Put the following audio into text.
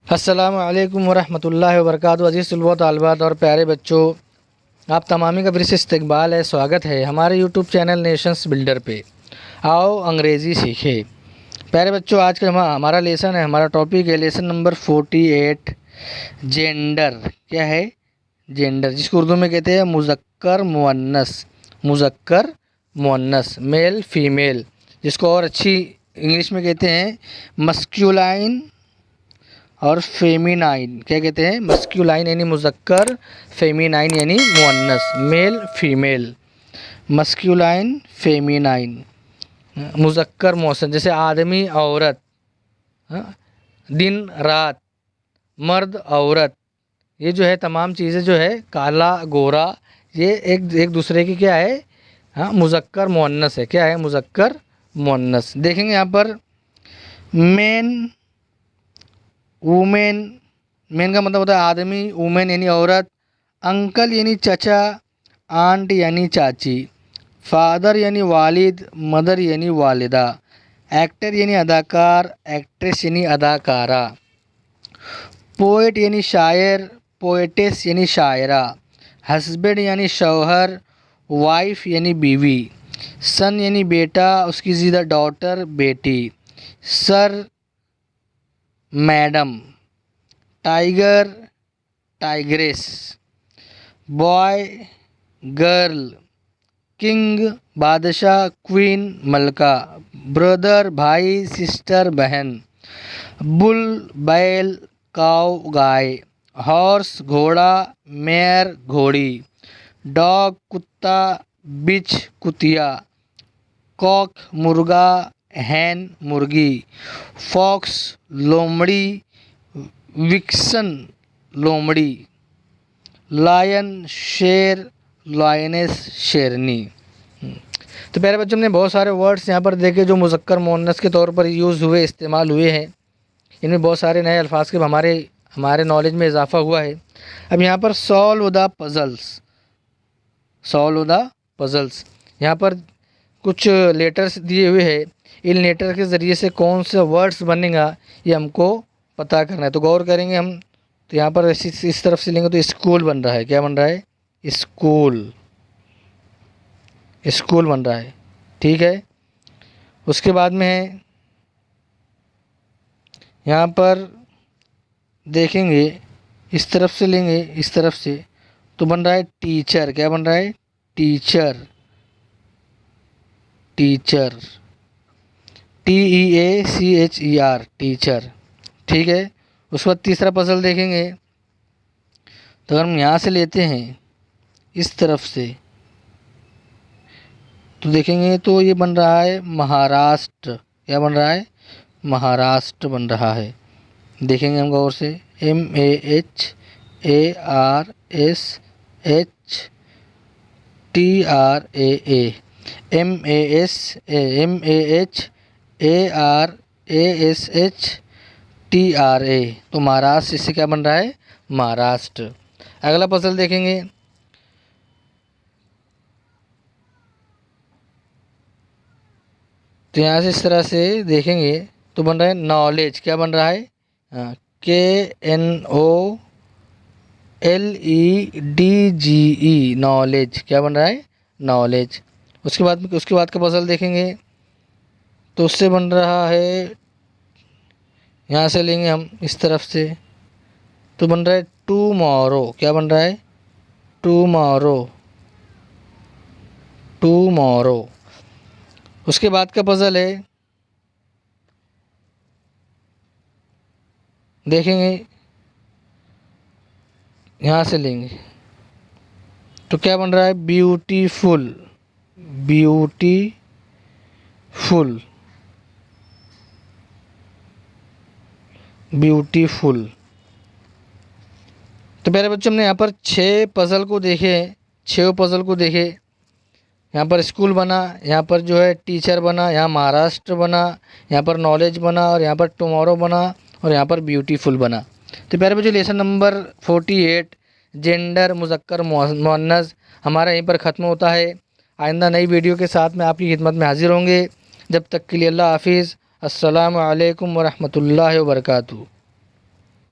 अस्सलामु अलैकुम वरहमतुल्लाहि वबरकातुहू। अज़ीज़ तलबा तालिबात और प्यारे बच्चों, आप तमामी का फिर से इस्तकबाल है, स्वागत है हमारे यूट्यूब चैनल नेशंस बिल्डर पे। आओ अंग्रेज़ी सीखें। प्यारे बच्चों, आज का हमारा लेसन है, हमारा टॉपिक है लेसन नंबर 48, जेंडर। क्या है? जेंडर, जिसको उर्दू में कहते हैं मुज़क्कर मुअन्नस। मुज़क्कर मुअन्नस, मेल फीमेल, जिसको और अच्छी इंग्लिश में कहते हैं मस्क्यूलाइन और फेमिनाइन। क्या कहते हैं? मस्क्यूलाइन यानी मुज़क्कर, फेमिनाइन यानी मुअन्नस, मेल फीमेल। मस्क्यूलाइन फेमिनाइन, मुज़क्कर मुअन्नस, जैसे आदमी औरत, दिन रात, मर्द औरत। ये जो है तमाम चीज़ें जो है काला गोरा, ये एक दूसरे की क्या है? मुज़क्कर मुअन्नस है। क्या है? मुज़क्कर मुअन्नस। देखेंगे यहाँ पर मेन, वुमेन। मेन का मतलब होता है आदमी, वुमेन यानी औरत, अंकल यानी चचा, आंट यानी चाची, फादर यानी वालिद, मदर यानी वालिदा, एक्टर यानी अदाकार, एक्ट्रेस यानी अदाकारा, पोएट यानी शायर, पोएटेस यानी शायरा, हस्बैंड यानी शौहर, वाइफ यानी बीवी, सन यानी बेटा, उसकी ज़िदा डॉटर बेटी, sir madam, tiger tigress, boy girl, king बादशाह, क्वीन मलका, ब्रदर भाई, सिस्टर बहन, बुल बैल, काऊ गाय, हॉर्स घोड़ा, मेयर घोड़ी, डॉग कुत्ता, बिच कुतिया, कॉक मुर्गा, हैन मुर्गी, फॉक्स लोमड़ी, विक्सन लोमड़ी, लायन शेर, लायनेस शेरनी। तो प्यारे बच्चों, हमने बहुत सारे वर्ड्स यहाँ पर देखे जो मुज़क्कर मुअन्नस के तौर पर यूज़ हुए, इस्तेमाल हुए हैं। इनमें बहुत सारे नए अल्फाज के हमारे नॉलेज में इजाफ़ा हुआ है। अब यहाँ पर solve the puzzles, solve the puzzles, यहाँ पर कुछ लेटर्स दिए हुए हैं। इन लेटर के ज़रिए से कौन से वर्ड्स बनेगा ये हमको पता करना है। तो गौर करेंगे हम। तो यहाँ पर इस तरफ से लेंगे तो स्कूल बन रहा है। क्या बन रहा है? स्कूल, स्कूल बन रहा है। ठीक है। उसके बाद में है यहाँ पर देखेंगे, इस तरफ से लेंगे, इस तरफ से तो बन रहा है टीचर। क्या बन रहा है? Teacher, teacher, TEACHER, teacher. ठीक है। उसके बाद तीसरा पजल देखेंगे तो अगर हम यहाँ से लेते हैं इस तरफ से तो देखेंगे तो ये बन रहा है महाराष्ट्र। क्या बन रहा है? महाराष्ट्र बन रहा है। देखेंगे हम गौर से, MAHARSHTRAA, MAHARASHTRA, तो महाराष्ट्र, इससे क्या बन रहा है? महाराष्ट्र। अगला पजल देखेंगे तो यहाँ से इस तरह से देखेंगे तो बन रहा है नॉलेज। क्या बन रहा है? KNOLEDGE, knowledge. क्या बन रहा है? नॉलेज। उसके बाद का पजल देखेंगे तो उससे बन रहा है, यहाँ से लेंगे हम इस तरफ से तो बन रहा है टुमारो। क्या बन रहा है? Tomorrow, tomorrow. उसके बाद का पजल है, देखेंगे यहाँ से लेंगे तो क्या बन रहा है? Beautiful, beautiful, beautiful. तो प्यारे बच्चों, हमने यहाँ पर 6 पजल को देखे, 6 पजल को देखे। यहाँ पर स्कूल बना, यहाँ पर जो है टीचर बना, यहाँ महाराष्ट्र बना, यहाँ पर नॉलेज बना, और यहाँ पर टुमारो बना, और यहाँ पर ब्यूटीफुल बना। तो प्यारे बच्चों, लेसन नंबर 48 जेंडर मुज़क्कर मुअन्नस हमारा यहीं पर ख़त्म होता है। आइंदा नई वीडियो के साथ में आपकी खिदमत में हाजिर होंगे। जब तक के लिए अल्लाह हाफिज़। अस्सलामु अलैकुम वरहमतुल्लाहि वबरकातुहू।